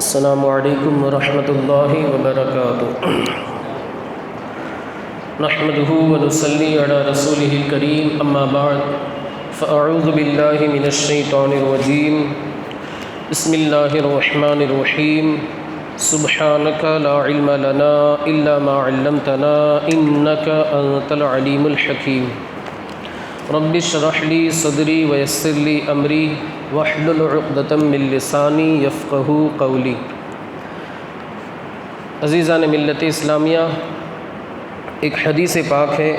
السلام علیکم ورحمۃ اللہ وبرکاتہ۔ نحمده ونصلی علی رسولہ الکریم، اما بعد فاعوذ باللہ من الشیطان الرجیم، بسم اللہ الرحمن الرحیم۔ سبحانک لا علم لنا الا ما علمتنا انک انت العلیم الحکیم۔ رب اشرح لی صدری ویسر لی امری واحلل عقدۃ من لسانی یفقہوا قولی۔ عزیزان ملت اسلامیہ، ایک حدیث پاک ہے،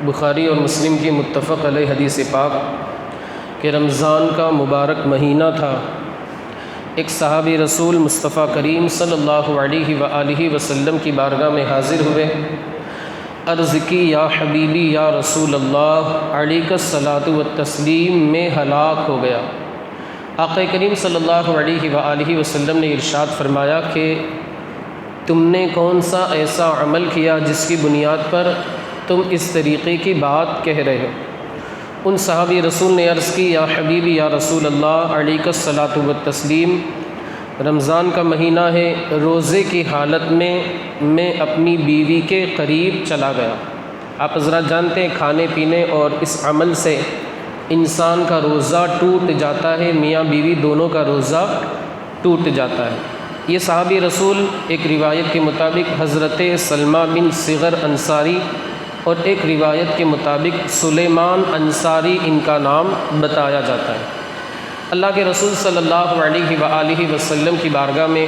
بخاری اور مسلم کی متفق علیہ حدیث پاک کہ رمضان کا مبارک مہینہ تھا۔ ایک صحابی رسول مصطفیٰ کریم صلی اللہ علیہ وآلہ وسلم کی بارگاہ میں حاضر ہوئے، عرض کی یا حبیبی یا رسول اللہ علیک الصلاۃ والتسلیم، میں ہلاک ہو گیا۔ آقا کریم صلی اللہ علیہ وآلہ وسلم نے ارشاد فرمایا کہ تم نے کون سا ایسا عمل کیا جس کی بنیاد پر تم اس طریقے کی بات کہہ رہے ہو؟ ان صحابی رسول نے عرض کی یا حبیبی یا رسول اللہ علیک الصلاۃ والتسلیم، رمضان کا مہینہ ہے، روزے کی حالت میں اپنی بیوی کے قریب چلا گیا۔ آپ حضرات جانتے ہیں کھانے پینے اور اس عمل سے انسان کا روزہ ٹوٹ جاتا ہے، میاں بیوی دونوں کا روزہ ٹوٹ جاتا ہے۔ یہ صحابی رسول ایک روایت کے مطابق حضرت سلمہ بن صغر انصاری اور ایک روایت کے مطابق سلیمان انصاری ان کا نام بتایا جاتا ہے۔ اللہ کے رسول صلی اللہ علیہ وآلہ وسلم کی بارگاہ میں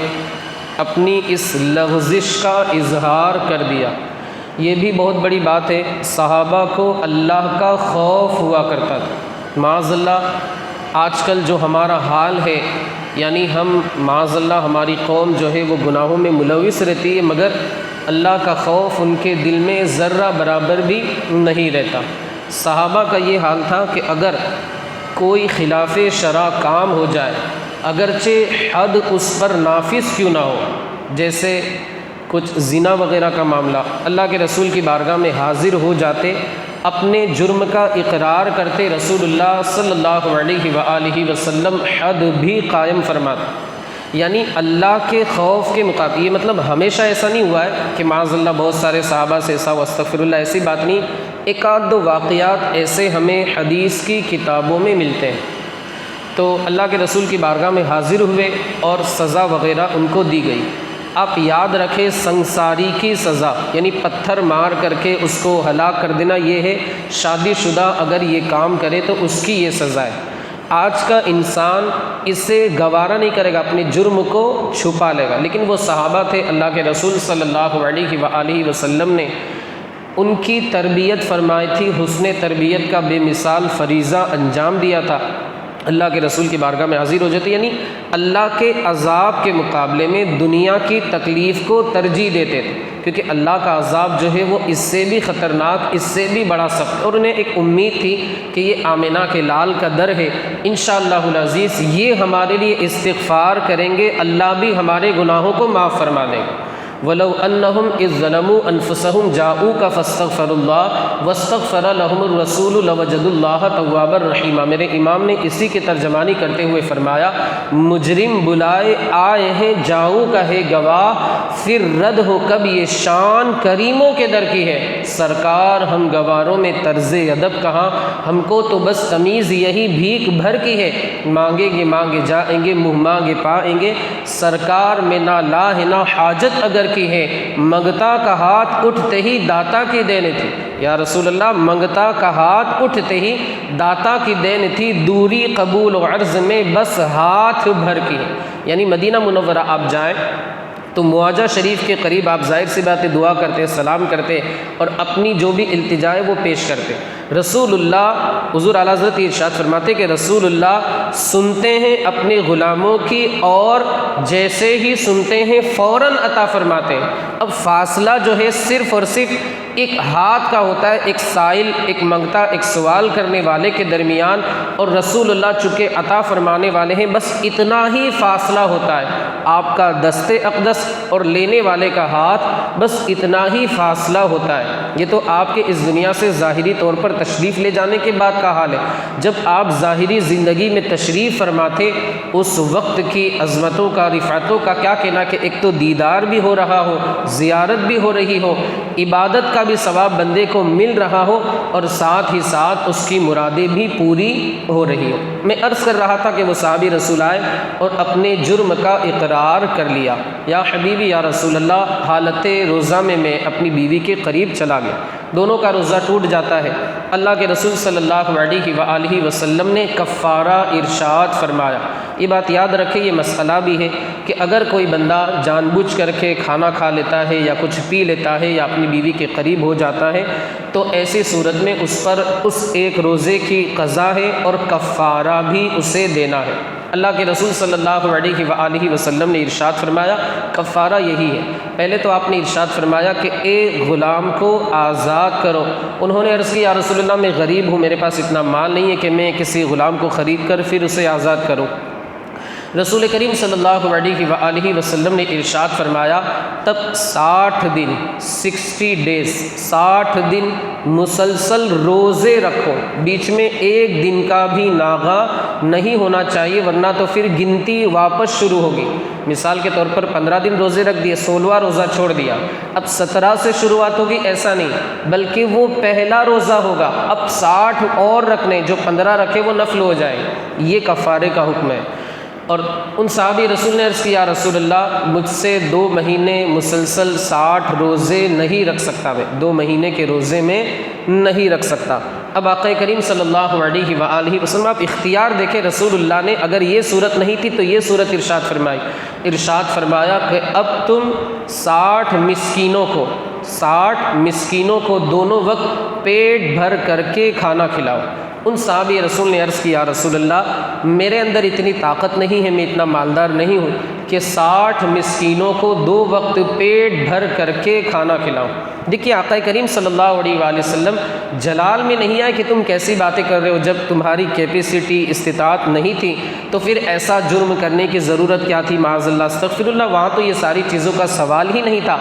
اپنی اس لغزش کا اظہار کر دیا۔ یہ بھی بہت بڑی بات ہے، صحابہ کو اللہ کا خوف ہوا کرتا تھا۔ معاذ اللہ آج کل جو ہمارا حال ہے، یعنی ہم معاذ اللہ ہماری قوم جو ہے وہ گناہوں میں ملوث رہتی ہے، مگر اللہ کا خوف ان کے دل میں ذرہ برابر بھی نہیں رہتا۔ صحابہ کا یہ حال تھا کہ اگر کوئی خلاف شرع کام ہو جائے، اگرچہ حد اس پر نافذ کیوں نہ ہو، جیسے کچھ زنا وغیرہ کا معاملہ، اللہ کے رسول کی بارگاہ میں حاضر ہو جاتے، اپنے جرم کا اقرار کرتے، رسول اللہ صلی اللہ علیہ وآلہ وسلم حد بھی قائم فرماتے۔ یعنی اللہ کے خوف کے مقابل، یہ مطلب ہمیشہ ایسا نہیں ہوا ہے کہ معاذ اللہ بہت سارے صحابہ سے ایسا واستغفر اللہ، ایسی بات نہیں، ایک آدھ دو واقعات ایسے ہمیں حدیث کی کتابوں میں ملتے ہیں۔ تو اللہ کے رسول کی بارگاہ میں حاضر ہوئے اور سزا وغیرہ ان کو دی گئی۔ آپ یاد رکھیں سنساری کی سزا، یعنی پتھر مار کر کے اس کو ہلاک کر دینا، یہ ہے شادی شدہ اگر یہ کام کرے تو اس کی یہ سزا ہے۔ آج کا انسان اسے گوارا نہیں کرے گا، اپنے جرم کو چھپا لے گا، لیکن وہ صحابہ تھے، اللہ کے رسول صلی اللہ علیہ وآلہ وسلم نے ان کی تربیت فرمائی تھی، حسن تربیت کا بے مثال فریضہ انجام دیا تھا۔ اللہ کے رسول کی بارگاہ میں حاضر ہو جاتے، یعنی اللہ کے عذاب کے مقابلے میں دنیا کی تکلیف کو ترجیح دیتے تھے، کیونکہ اللہ کا عذاب جو ہے وہ اس سے بھی خطرناک، اس سے بھی بڑا سخت، اور انہیں ایک امید تھی کہ یہ آمنہ کے لال کا در ہے، انشاءاللہ العزیز یہ ہمارے لیے استغفار کریں گے، اللہ بھی ہمارے گناہوں کو معاف فرما دیں گے۔ وَلَوْ أَنَّهُمْ إِذْ ظَلَمُوا أَنفُسَهُمْ جَاءُوكَ فَاسْتَغْفَرُوا اللَّهَ وَاسْتَغْفَرَ لَهُمُ الرَّسُولُ لَوَجَدُوا اللَّهَ تَوَّابًا رَحِيمًا۔ میرے امام نے اسی کی ترجمانی کرتے ہوئے فرمایا، مجرم بلائے آئے ہیں جاؤ کا ہے گواہ، پھر رد ہو کب یہ شان کریموں کے در کی ہے۔ سرکار ہم گواروں میں طرز ادب کہاں، ہم کو تو بس تمیز یہی بھیک بھر کی ہے، مانگیں گے مانگے جائیں گے، منہ مانگے پائیں گے، سرکار میں نہ لا ہے نہ حاجت اگر کی ہے، منگتا کا ہاتھ اٹھتے ہی داتا کی دین تھی۔ یا رسول اللہ منگتا کا ہاتھ اٹھتے ہی داتا کی دین تھی، دوری قبول و عرض میں بس ہاتھ بھر کی ہے۔ یعنی مدینہ منورہ آپ جائیں تو معاجہ شریف کے قریب آپ ظاہر سی بات ہے دعا کرتے، سلام کرتے اور اپنی جو بھی التجا ہے وہ پیش کرتے۔ رسول اللہ حضور اعلیٰ حضرت ارشاد فرماتے کہ رسول اللہ سنتے ہیں اپنے غلاموں کی، اور جیسے ہی سنتے ہیں فوراً عطا فرماتے ہیں۔ اب فاصلہ جو ہے صرف اور صرف ایک ہاتھ کا ہوتا ہے، ایک سائل، ایک منگتا، ایک سوال کرنے والے کے درمیان، اور رسول اللہ چونکہ عطا فرمانے والے ہیں، بس اتنا ہی فاصلہ ہوتا ہے۔ آپ کا دست اقدس اور لینے والے کا ہاتھ، بس اتنا ہی فاصلہ ہوتا ہے۔ یہ تو آپ کے اس دنیا سے ظاہری طور پر تشریف لے جانے کے بعد کا حال ہے۔ جب آپ ظاہری زندگی میں تشریف فرما تھے، اس وقت کی عظمتوں کا، رفعتوں کا کیا کہنا کہ ایک تو دیدار بھی ہو رہا ہو، زیارت بھی ہو رہی ہو، عبادت کا بھی ثواب بندے کو مل رہا ہو، اور ساتھ ہی ساتھ اس کی مرادیں بھی پوری ہو رہی ہو۔ میں عرض کر رہا تھا کہ وہ صحابی رسول آئے اور اپنے جرم کا اقرار کر لیا۔ یا حبیبی یا رسول اللہ، حالت روزہ میں اپنی بیوی کے قریب چلا گیا، دونوں کا روزہ ٹوٹ جاتا ہے۔ اللہ کے رسول صلی اللہ علیہ وآلہ وسلم نے کفارہ ارشاد فرمایا۔ یہ بات یاد رکھے، یہ مسئلہ بھی ہے کہ اگر کوئی بندہ جان بوجھ کر کے کھانا کھا لیتا ہے یا کچھ پی لیتا ہے یا اپنی بیوی کے قریب ہو جاتا ہے، تو ایسی صورت میں اس پر اس ایک روزے کی قضا ہے اور کفارہ بھی اسے دینا ہے۔ اللہ کے رسول صلی اللہ علیہ وآلہ وسلم نے ارشاد فرمایا کفارہ یہی ہے۔ پہلے تو آپ نے ارشاد فرمایا کہ ایک غلام کو آزاد کرو۔ انہوں نے عرض کی یا رسول اللہ میں غریب ہوں، میرے پاس اتنا مال نہیں ہے کہ میں کسی غلام کو خرید کر پھر اسے آزاد کروں۔ رسول کریم صلی اللہ علیہ وآلہ وسلم نے ارشاد فرمایا تب 60 دن 60 ڈیز 60 دن مسلسل روزے رکھو، بیچ میں ایک دن کا بھی ناغہ نہیں ہونا چاہیے، ورنہ تو پھر گنتی واپس شروع ہوگی۔ مثال کے طور پر 15 دن روزے رکھ دیے، 16واں روزہ چھوڑ دیا، اب 17 سے شروعات ہوگی، ایسا نہیں، بلکہ وہ پہلا روزہ ہوگا، اب 60 اور رکھنے، جو 15 رکھے وہ نفل ہو جائے۔ یہ کفارے کا حکم ہے۔ اور ان صحابی رسول نے عرض کیا رسول اللہ مجھ سے 2 مہینے مسلسل 60 روزے نہیں رکھ سکتا، میں 2 مہینے کے روزے میں نہیں رکھ سکتا۔ اب آقا کریم صلی اللہ علیہ وآلہ وسلم آپ اختیار دیکھیں، رسول اللہ نے اگر یہ صورت نہیں تھی تو یہ صورت ارشاد فرمائی، ارشاد فرمایا کہ اب تم 60 مسکینوں کو دونوں وقت پیٹ بھر کر کے کھانا کھلاؤ۔ ان صحابی رسول نے عرض کیا رسول اللہ میرے اندر اتنی طاقت نہیں ہے، میں اتنا مالدار نہیں ہوں کہ 60 مسکینوں کو 2 وقت پیٹ بھر کر کے کھانا کھلاؤں۔ دیکھیے آقا کریم صلی اللہ علیہ وآلہ وسلم جلال میں نہیں آئے کہ تم کیسی باتیں کر رہے ہو، جب تمہاری کیپیسٹی استطاعت نہیں تھی تو پھر ایسا جرم کرنے کی ضرورت کیا تھی، معاذ اللہ استغفر اللہ، وہاں تو یہ ساری چیزوں کا سوال ہی نہیں تھا۔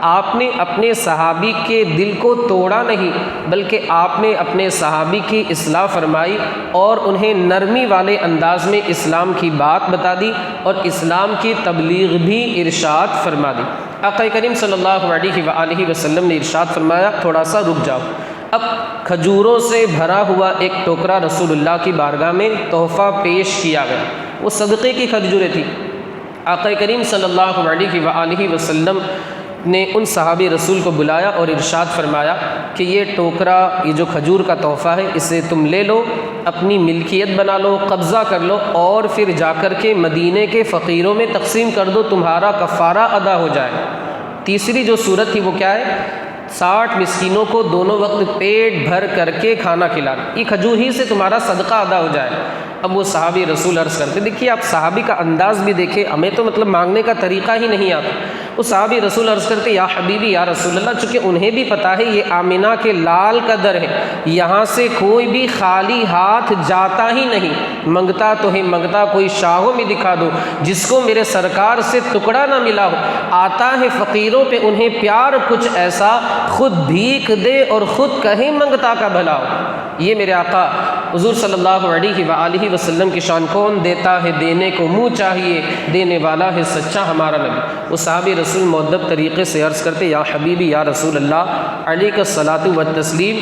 آپ نے اپنے صحابی کے دل کو توڑا نہیں، بلکہ آپ نے اپنے صحابی کی اصلاح فرمائی اور انہیں نرمی والے انداز میں اسلام کی بات بتا دی اور اسلام کی تبلیغ بھی ارشاد فرما دی۔ آقا کریم صلی اللہ علیہ وآلہ وسلم نے ارشاد فرمایا تھوڑا سا رک جاؤ۔ اب کھجوروں سے بھرا ہوا ایک ٹوکرا رسول اللہ کی بارگاہ میں تحفہ پیش کیا گیا، وہ صدقے کی کھجوریں تھیں۔ آقا کریم صلی اللہ علیہ وآلہ وسلم نے ان صحابی رسول کو بلایا اور ارشاد فرمایا کہ یہ ٹوکرا، یہ جو کھجور کا تحفہ ہے، اسے تم لے لو، اپنی ملکیت بنا لو، قبضہ کر لو، اور پھر جا کر کے مدینے کے فقیروں میں تقسیم کر دو، تمہارا کفارہ ادا ہو جائے۔ تیسری جو صورت تھی وہ کیا ہے، 60 مسکینوں کو دونوں وقت پیٹ بھر کر کے کھانا کھلانا، یہ کھجور ہی سے تمہارا صدقہ ادا ہو جائے۔ اب وہ صحابی رسول عرض کرتے، دیکھیے آپ صحابی کا انداز بھی دیکھیں، ہمیں تو مطلب مانگنے کا طریقہ ہی نہیں آتا۔ وہ صحابی رسول عرض کرتے یا حبیبی یا رسول اللہ، چونکہ انہیں بھی پتہ ہے یہ آمنہ کے لال کا در ہے، یہاں سے کوئی بھی خالی ہاتھ جاتا ہی نہیں، منگتا تو ہے منگتا کوئی شاہوں میں دکھا دو، جس کو میرے سرکار سے ٹکڑا نہ ملا ہو، آتا ہے فقیروں پہ انہیں پیار کچھ ایسا، خود بھیک دے اور خود کہیں منگتا کا بھلا ہو۔ یہ میرے آقا حضور صلی اللہ علیہ وآلہ وسلم کی شان، کون دیتا ہے دینے کو منہ چاہیے، دینے والا ہے سچا ہمارا نبی۔ وہ صحابی رسول مؤدب طریقے سے عرض کرتے یا حبیبی یا رسول اللہ علیک الصلاۃ والتسلیم،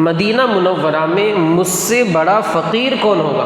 مدینہ منورہ میں مجھ سے بڑا فقیر کون ہوگا؟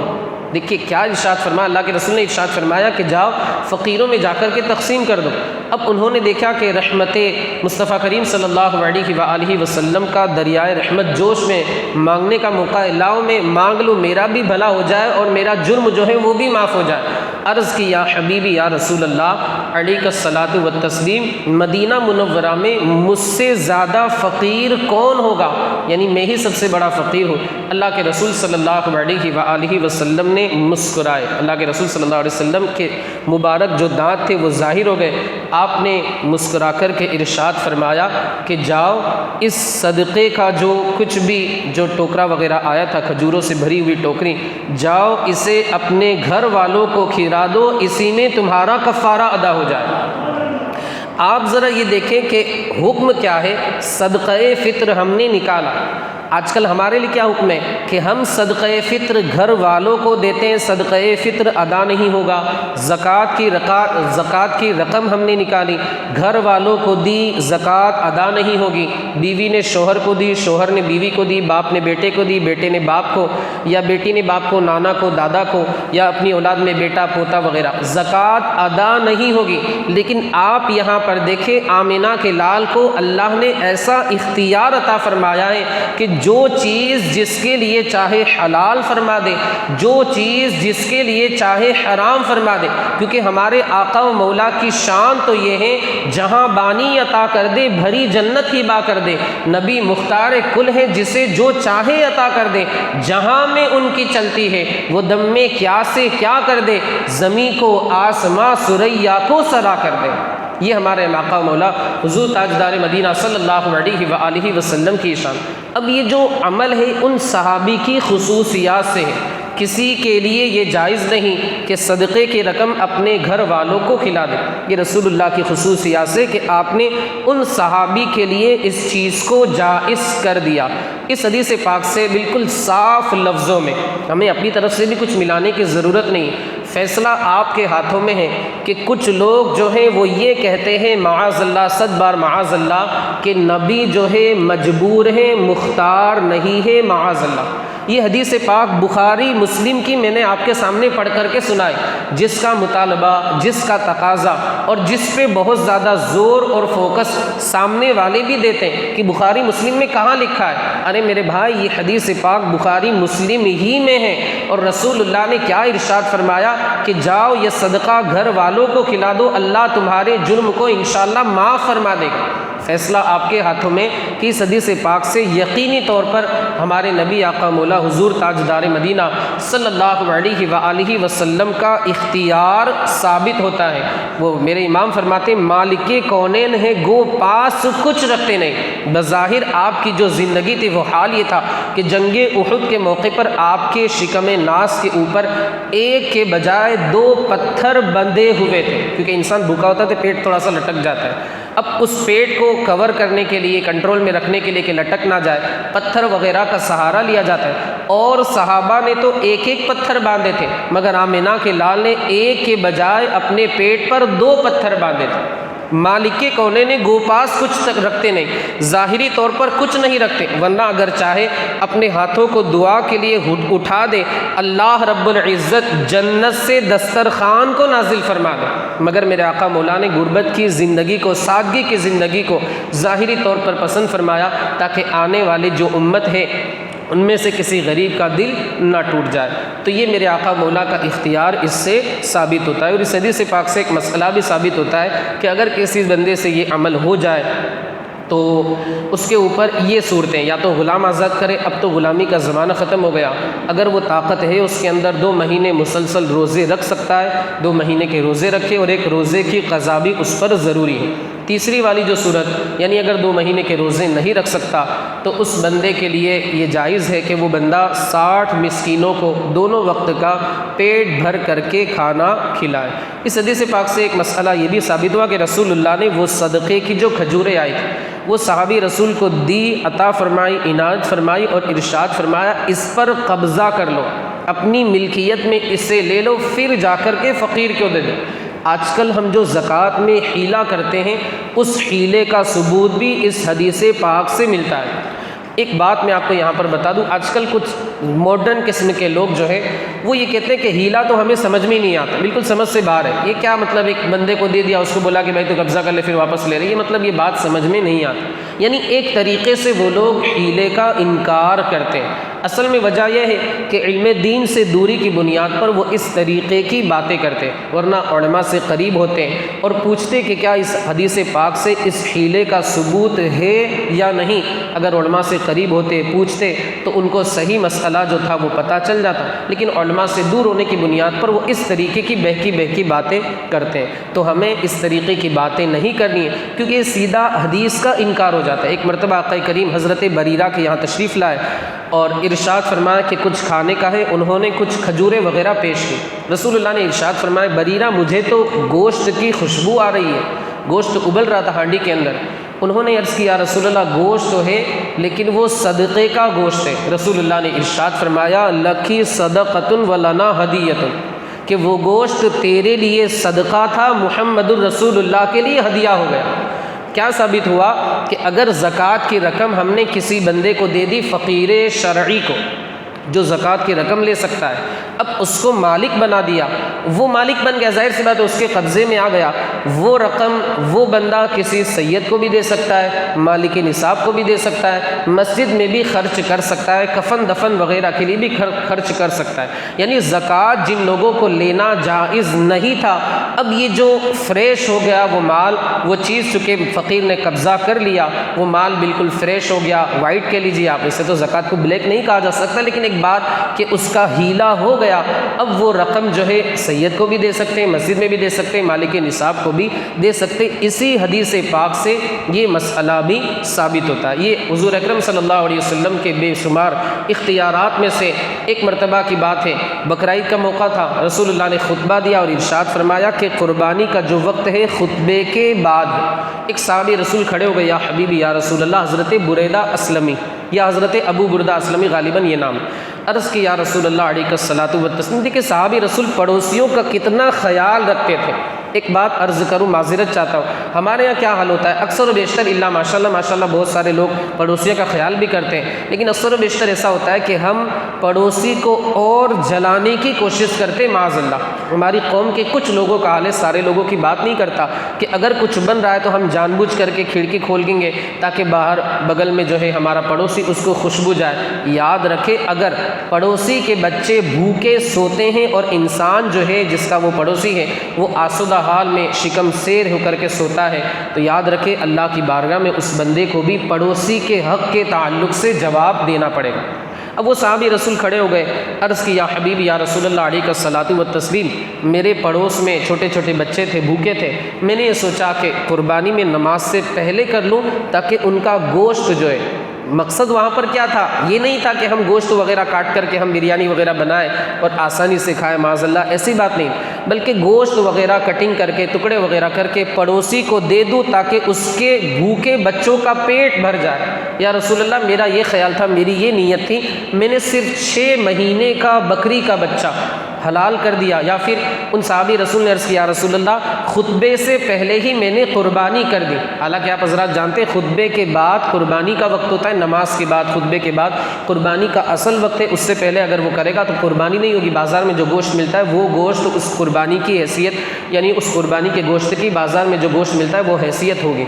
دیکھیے کیا ارشاد فرمایا، اللہ کے رسول نے ارشاد فرمایا کہ جاؤ فقیروں میں جا کر کے تقسیم کر دو۔ اب انہوں نے دیکھا کہ رحمت مصطفیٰ کریم صلی اللہ علیہ وآلہ وسلم کا دریائے رحمت جوش میں مانگنے کا موقع ہے، لاؤ میں مانگ لوں، میرا بھی بھلا ہو جائے اور میرا جرم جو ہے وہ بھی معاف ہو جائے۔ عرض کی یا حبیبی یا رسول اللہ علیہ الصلاۃ والتسلیم مدینہ منورہ میں مجھ سے زیادہ فقیر کون ہوگا، یعنی میں ہی سب سے بڑا فقیر ہوں۔ اللہ کے رسول صلی اللہ علیہ وآلہ وسلم نے مسکرائے، اللہ کے رسول صلی اللہ علیہ وسلم کے مبارک جو دانت تھے وہ ظاہر ہو گئے۔ آپ نے مسکرا کر کے ارشاد فرمایا کہ جاؤ اس صدقے کا جو کچھ بھی جو ٹوکرا وغیرہ آیا تھا کھجوروں سے بھری ہوئی ٹوکری، جاؤ اسے اپنے گھر والوں کو کھلا دو، اسی میں تمہارا کفارہ ادا ہو جائے۔ آپ ذرا یہ دیکھیں کہ حکم کیا ہے۔ صدقہ فطر ہم نے نکالا، آج کل ہمارے لیے کیا حکم ہے کہ ہم صدقہ فطر گھر والوں کو دیتے ہیں، صدقہ فطر ادا نہیں ہوگا۔ زکوٰۃ کی رقم ہم نے نکالی، گھر والوں کو دی، زکوٰۃ ادا نہیں ہوگی۔ بیوی نے شوہر کو دی، شوہر نے بیوی کو دی، باپ نے بیٹے کو دی، بیٹے نے باپ کو، یا بیٹی نے باپ کو، نانا کو، دادا کو، یا اپنی اولاد میں بیٹا پوتا وغیرہ، زکوٰۃ ادا نہیں ہوگی۔ لیکن آپ یہاں پر دیکھیں آمنہ کے لال کو اللہ نے ایسا اختیار عطا فرمایا ہے کہ جو چیز جس کے لیے چاہے حلال فرما دے، جو چیز جس کے لیے چاہے حرام فرما دے، کیونکہ ہمارے آقا و مولا کی شان تو یہ ہے جہاں بانی عطا کر دے بھری جنت ہی با کر دے۔ نبی مختار کل ہے، جسے جو چاہے عطا کر دے، جہاں میں ان کی چلتی ہے وہ دم میں کیا سے کیا کر دے، زمین کو آسماں ثریا کو سرا کر دے۔ یہ ہمارے آقا و مولا حضور تاجدار مدینہ صلی اللہ علیہ وآلہ وسلم کی شان۔ اب یہ جو عمل ہے ان صحابی کی خصوصیات سے ہے، کسی کے لیے یہ جائز نہیں کہ صدقے کی رقم اپنے گھر والوں کو کھلا دے۔ یہ رسول اللہ کی خصوصیات سے کہ آپ نے ان صحابی کے لیے اس چیز کو جائز کر دیا۔ اس حدیث پاک سے بالکل صاف لفظوں میں، ہمیں اپنی طرف سے بھی کچھ ملانے کی ضرورت نہیں، فیصلہ آپ کے ہاتھوں میں ہے کہ کچھ لوگ جو ہیں وہ یہ کہتے ہیں معاذ اللہ، 100 بار معاذ اللہ، کہ نبی جو ہے مجبور ہے، مختار نہیں ہے، معاذ اللہ۔ یہ حدیث پاک بخاری مسلم کی میں نے آپ کے سامنے پڑھ کر کے سنائی، جس کا مطالبہ، جس کا تقاضا اور جس پہ بہت زیادہ زور اور فوکس سامنے والے بھی دیتے ہیں کہ بخاری مسلم میں کہاں لکھا ہے۔ ارے میرے بھائی، یہ حدیث پاک بخاری مسلم ہی میں ہے، اور رسول اللہ نے کیا ارشاد فرمایا کہ جاؤ یہ صدقہ گھر والوں کو کھلا دو، اللہ تمہارے جرم کو انشاءاللہ معاف فرما دے گا۔ فیصلہ آپ کے ہاتھوں میں کہ اس حدیث پاک سے یقینی طور پر ہمارے نبی آقا مولا حضور تاجدار مدینہ صلی اللہ علیہ وآلہ وسلم کا اختیار ثابت ہوتا ہے۔ وہ میرے امام فرماتے ہیں مالک کونین ہے گو پاس کچھ رکھتے نہیں۔ بظاہر آپ کی جو زندگی تھی وہ حال یہ تھا کہ جنگ احد کے موقع پر آپ کے شکم ناس کے اوپر ایک کے بجائے 2 پتھر بندھے ہوئے تھے، کیونکہ انسان بھوکا ہوتا ہے تو پیٹ تھوڑا سا لٹک جاتا ہے۔ اب اس پیٹ کو کور کرنے کے لیے، کنٹرول میں رکھنے کے لیے کہ لٹک نہ جائے، پتھر وغیرہ کا سہارا لیا جاتا ہے۔ اور صحابہ نے تو ایک ایک پتھر باندھے تھے، مگر آمنہ کے لال نے ایک کے بجائے اپنے پیٹ پر 2 پتھر باندھے تھے۔ مالک کونے نے گوپاس کچھ تک رکھتے نہیں، ظاہری طور پر کچھ نہیں رکھتے، ورنہ اگر چاہے اپنے ہاتھوں کو دعا کے لیے اٹھا دے، اللہ رب العزت جنت سے دسترخوان کو نازل فرما دے۔ مگر میرے آقا مولا نے غربت کی زندگی کو، سادگی کی زندگی کو ظاہری طور پر پسند فرمایا تاکہ آنے والی جو امت ہے ان میں سے کسی غریب کا دل نہ ٹوٹ جائے۔ تو یہ میرے آقا مولا کا اختیار اس سے ثابت ہوتا ہے، اور اس حدیث پاک سے ایک مسئلہ بھی ثابت ہوتا ہے کہ اگر کسی بندے سے یہ عمل ہو جائے تو اس کے اوپر یہ صورتیں، یا تو غلام آزاد کرے، اب تو غلامی کا زمانہ ختم ہو گیا، اگر وہ طاقت ہے اس کے اندر 2 مہینے مسلسل روزے رکھ سکتا ہے، 2 مہینے کے روزے رکھے، اور 1 روزے کی قضا بھی اس پر ضروری ہے۔ تیسری والی جو صورت، یعنی اگر 2 مہینے کے روزے نہیں رکھ سکتا تو اس بندے کے لیے یہ جائز ہے کہ وہ بندہ 60 مسکینوں کو دونوں وقت کا پیٹ بھر کر کے کھانا کھلائے۔ اس حدیث پاک سے ایک مسئلہ یہ بھی ثابت ہوا کہ رسول اللہ نے وہ صدقے کی جو کھجوریں آئی تھیں وہ صحابی رسول کو دی، عطا فرمائی، عنایت فرمائی، اور ارشاد فرمایا اس پر قبضہ کر لو، اپنی ملکیت میں اسے لے لو، پھر جا کر کے فقیر کو دے دو۔ آج کل ہم جو زکوٰۃ میں حیلہ کرتے ہیں اس حیلے کا ثبوت بھی اس حدیث پاک سے ملتا ہے۔ ایک بات میں آپ کو یہاں پر بتا دوں، آج کل کچھ ماڈرن قسم کے لوگ جو ہے وہ یہ کہتے ہیں کہ حیلہ تو ہمیں سمجھ میں ہی نہیں آتا، بالکل سمجھ سے باہر ہے۔ یہ کیا مطلب، ایک بندے کو دے دیا، اس کو بولا کہ بھائی تو قبضہ کر لے پھر واپس لے رہے، یہ مطلب یہ بات سمجھ میں نہیں آتی۔ یعنی ایک طریقے سے وہ لوگ حیلے کا انکار کرتے ہیں۔ اصل میں وجہ یہ ہے کہ علم دین سے دوری کی بنیاد پر وہ اس طریقے کی باتیں کرتے، ورنہ علماء سے قریب ہوتے ہیں اور پوچھتے کہ کیا اس حدیث پاک سے اس حیلے کا ثبوت ہے یا نہیں۔ اگر علماء سے قریب ہوتے، پوچھتے، تو ان کو صحیح مسئلہ جو تھا وہ پتہ چل جاتا، لیکن علماء سے دور ہونے کی بنیاد پر وہ اس طریقے کی بہکی باتیں کرتے ہیں۔ تو ہمیں اس طریقے کی باتیں نہیں کرنی ہیں، کیونکہ یہ سیدھا حدیث کا انکار ہو جاتا ہے۔ ایک مرتبہ آقا کریم حضرت بریرہ کے یہاں تشریف لائے اور ارشاد فرمایا کہ کچھ کھانے کا ہے، انہوں نے کچھ کھجوریں وغیرہ پیش کی۔ رسول اللہ نے ارشاد فرمایا، بریرہ مجھے تو گوشت کی خوشبو آ رہی ہے، گوشت ابل رہا تھا ہانڈی کے اندر۔ انہوں نے عرض کیا، رسول اللہ گوشت تو ہے لیکن وہ صدقے کا گوشت ہے۔ رسول اللہ نے ارشاد فرمایا، لکی صدقۃ ولنا ہدیۃ، کہ وہ گوشت تیرے لیے صدقہ تھا، محمد الرسول اللہ کے لیے ہدیہ ہو گیا۔ کیا ثابت ہوا کہ اگر زکوٰۃ کی رقم ہم نے کسی بندے کو دے دی، فقیر شرعی کو جو زکوٰۃ کی رقم لے سکتا ہے، اب اس کو مالک بنا دیا، وہ مالک بن گیا، ظاہر سی بات ہے اس کے قبضے میں آ گیا، وہ رقم وہ بندہ کسی سید کو بھی دے سکتا ہے، مالک نصاب کو بھی دے سکتا ہے، مسجد میں بھی خرچ کر سکتا ہے، کفن دفن وغیرہ کے لیے بھی خرچ کر سکتا ہے۔ یعنی زکوٰۃ جن لوگوں کو لینا جائز نہیں تھا، اب یہ جو فریش ہو گیا وہ مال، وہ چیز چونکہ فقیر نے قبضہ کر لیا، وہ مال بالکل فریش ہو گیا، وائٹ کہہ لیجیے آپ، اسے تو زکوٰۃ کو بلیک نہیں کہا جا سکتا، لیکن ایک بات کہ اس کا ہیلہ ہو گیا، اب وہ رقم جو ہے سید کو بھی دے سکتے ہیں، مسجد میں بھی دے سکتے ہیں، مالک نصاب کو بھی دے سکتے ہیں۔ اسی حدیث پاک سے یہ مسئلہ بھی ثابت ہوتا ہے۔ یہ حضور اکرم صلی اللہ علیہ وسلم کے بے شمار اختیارات میں سے ایک مرتبہ کی بات ہے، بقرعید کا موقع تھا، رسول اللہ نے خطبہ دیا اور ارشاد فرمایا کہ قربانی کا جو وقت ہے خطبے کے بعد۔ ایک صحابی رسول کھڑے ہو گئے، یا حبیبی یا رسول اللہ، حضرت بریدہ اسلمی یا حضرت ابو بردہ اسلمی، غالباً یہ نام۔ عرض کی، یا رسول اللہ علیہ الصلاۃ والتسلیم۔ دیکھیں صحابی رسول پڑوسیوں کا کتنا خیال رکھتے تھے۔ ایک بات عرض کروں، معذرت چاہتا ہوں، ہمارے یہاں کیا حال ہوتا ہے، اکثر و بیشتر الا ماشاءاللہ بہت سارے لوگ پڑوسیوں کا خیال بھی کرتے ہیں، لیکن اکثر و بیشتر ایسا ہوتا ہے کہ ہم پڑوسی کو اور جلانے کی کوشش کرتے ہیں، معاذ اللہ۔ ہماری قوم کے کچھ لوگوں کا حال ہے، سارے لوگوں کی بات نہیں کرتا، کہ اگر کچھ بن رہا ہے تو ہم جان بوجھ کر کے کھڑکی کھول دیں گے تاکہ باہر بغل میں جو ہے ہمارا پڑوسی اس کو خوشبو جائے۔ یاد رکھے، اگر پڑوسی کے بچے بھوکے سوتے ہیں اور انسان جو ہے جس کا وہ پڑوسی ہے وہ آسودہ حال میں شکم سیر ہو کر کے سوتا ہے، تو یاد رکھے اللہ کی بارگاہ میں اس بندے کو بھی پڑوسی کے حق کے تعلق سے جواب دینا پڑے گا۔ اب وہ صحابی رسول کھڑے ہو گئے، عرض کی، یا حبیبی یا رسول اللہ علیہ الصلاۃ والتسلیم، میرے پڑوس میں چھوٹے چھوٹے بچے تھے، بھوکے تھے، میں نے یہ سوچا کہ قربانی میں نماز سے پہلے کر لوں تاکہ ان کا گوشت جو ہے، مقصد وہاں پر کیا تھا، یہ نہیں تھا کہ ہم گوشت وغیرہ کاٹ کر کے ہم بریانی وغیرہ بنائیں اور آسانی سے کھائیں، معاذ اللہ، ایسی بات نہیں، بلکہ گوشت وغیرہ کٹنگ کر کے، ٹکڑے وغیرہ کر کے پڑوسی کو دے دوں تاکہ اس کے بھوکے بچوں کا پیٹ بھر جائے۔ یا رسول اللہ، میرا یہ خیال تھا، میری یہ نیت تھی، میں نے صرف 6 مہینے کا بکری کا بچہ حلال کر دیا۔ یا پھر ان صحابی رسول نے عرض کیا، رسول اللہ، خطبے سے پہلے ہی میں نے قربانی کر دی۔ حالانکہ آپ حضرات جانتے ہیں خطبے کے بعد قربانی کا وقت ہوتا ہے، نماز کے بعد، خطبے کے بعد قربانی کا اصل وقت ہے، اس سے پہلے اگر وہ کرے گا تو قربانی نہیں ہوگی۔ بازار میں جو گوشت ملتا ہے وہ گوشت اس قربانی کی حیثیت، یعنی اس قربانی کے گوشت کی بازار میں جو گوشت ملتا ہے وہ حیثیت ہوگی۔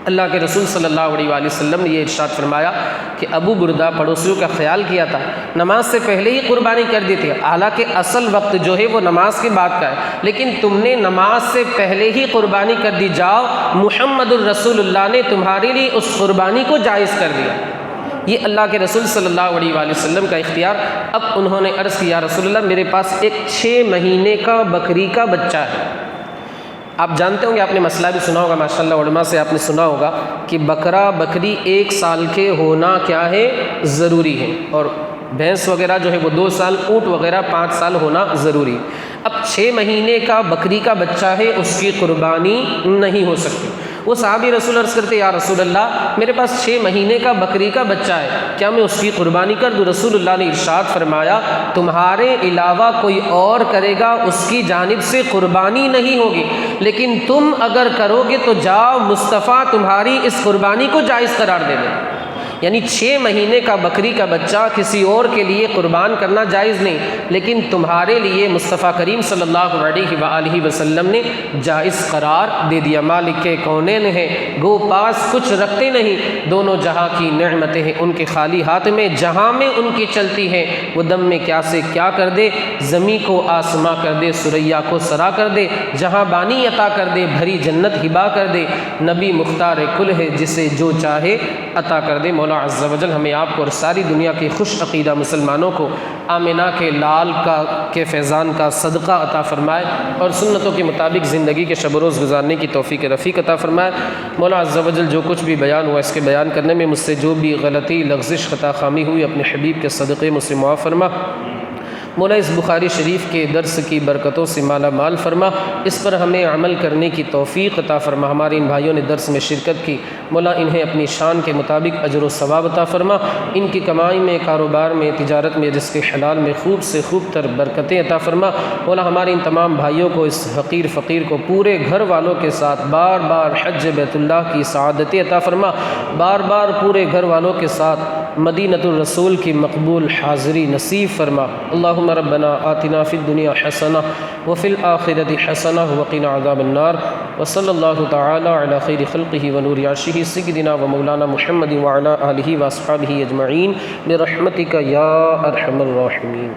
اللہ کے رسول صلی اللہ علیہ وآلہ وسلم نے یہ ارشاد فرمایا کہ ابو بردہ پڑوسیوں کا خیال کیا تھا، نماز سے پہلے ہی قربانی کر دی تھی، حالانکہ اصل وقت جو ہے وہ نماز کے بعد کا ہے، لیکن تم نے نماز سے پہلے ہی قربانی کر دی، جاؤ محمد الرسول اللہ نے تمہارے لیے اس قربانی کو جائز کر دیا۔ یہ اللہ کے رسول صلی اللہ علیہ وآلہ وسلم کا اختیار۔ اب انہوں نے عرض کیا، رسول اللہ، میرے پاس ایک 6 مہینے کا بکری کا بچہ ہے۔ آپ جانتے ہوں گے، آپ نے مسئلہ بھی سنا ہوگا، ماشاءاللہ علماء سے آپ نے سنا ہوگا کہ بکرا بکری 1 سال کے ہونا کیا ہے، ضروری ہے، اور بھینس وغیرہ جو ہے وہ 2 سال، اونٹ وغیرہ 5 سال ہونا ضروری ہے۔ اب 6 مہینے کا بکری کا بچہ ہے، اس کی قربانی نہیں ہو سکتی۔ وہ صحابی رسول عرض کرتے، یا رسول اللہ، میرے پاس 6 مہینے کا بکری کا بچہ ہے، کیا میں اس کی قربانی کر دوں؟ رسول اللہ نے ارشاد فرمایا، تمہارے علاوہ کوئی اور کرے گا اس کی جانب سے قربانی نہیں ہوگی، لیکن تم اگر کرو گے تو جاؤ، مصطفیٰ تمہاری اس قربانی کو جائز قرار دے دیں۔ یعنی 6 مہینے کا بکری کا بچہ کسی اور کے لیے قربان کرنا جائز نہیں، لیکن تمہارے لیے مصطفیٰ کریم صلی اللہ علیہ وآلہ وسلم نے جائز قرار دے دیا۔ مالک کونین ہیں، گو پاس کچھ رکھتے نہیں، دونوں جہاں کی نعمتیں ہیں ان کے خالی ہاتھ میں، جہاں میں ان کی چلتی ہیں وہ دم میں کیا سے کیا کر دے، زمیں کو آسماں کر دے، سریا کو سرا کر دے، جہاں بانی عطا کر دے، بھری جنت ہبا کر دے، نبی مختار کل ہے جسے جو چاہے عطا کر دے۔ مولا عز و جل ہمیں آپ کو اور ساری دنیا کے خوش عقیدہ مسلمانوں کو آمنہ کے لال کے فیضان کا صدقہ عطا فرمائے اور سنتوں کے مطابق زندگی کے شب و روز گزارنے کی توفیق رفیق عطا فرمائے۔ مولا عز و جل جو کچھ بھی بیان ہوا اس کے بیان کرنے میں مجھ سے جو بھی غلطی، لغزش، خطا خامی ہوئی اپنے حبیب کے صدقے مجھ سے معاف فرما۔ مولا اس بخاری شریف کے درس کی برکتوں سے مالا مال فرما، اس پر ہمیں عمل کرنے کی توفیق عطا فرما۔ ہمارے ان بھائیوں نے درس میں شرکت کی، مولا انہیں اپنی شان کے مطابق اجر و ثواب عطا فرما، ان کی کمائی میں، کاروبار میں، تجارت میں، رزق حلال میں خوب سے خوب تر برکتیں عطا فرما۔ مولا ہمارے ان تمام بھائیوں کو، اس حقیر فقیر کو پورے گھر والوں کے ساتھ بار بار حج بیت اللہ کی سعادتیں عطا فرما، بار بار پورے گھر والوں کے ساتھ مدینۃ الرسول کی مقبول حاضری نصیب فرما۔ اللہم ربنا آتنا فی الدنیا حسنہ وفی الآخرۃ حسنہ وقنا عذاب النار، وصلی اللہ تعالی علی خیر خلقہ ونور عرشہ سیدنا و مولانا محمد وعلی آلہ واصحابہ اجمعین برحمتک یا ارحم الراحمین۔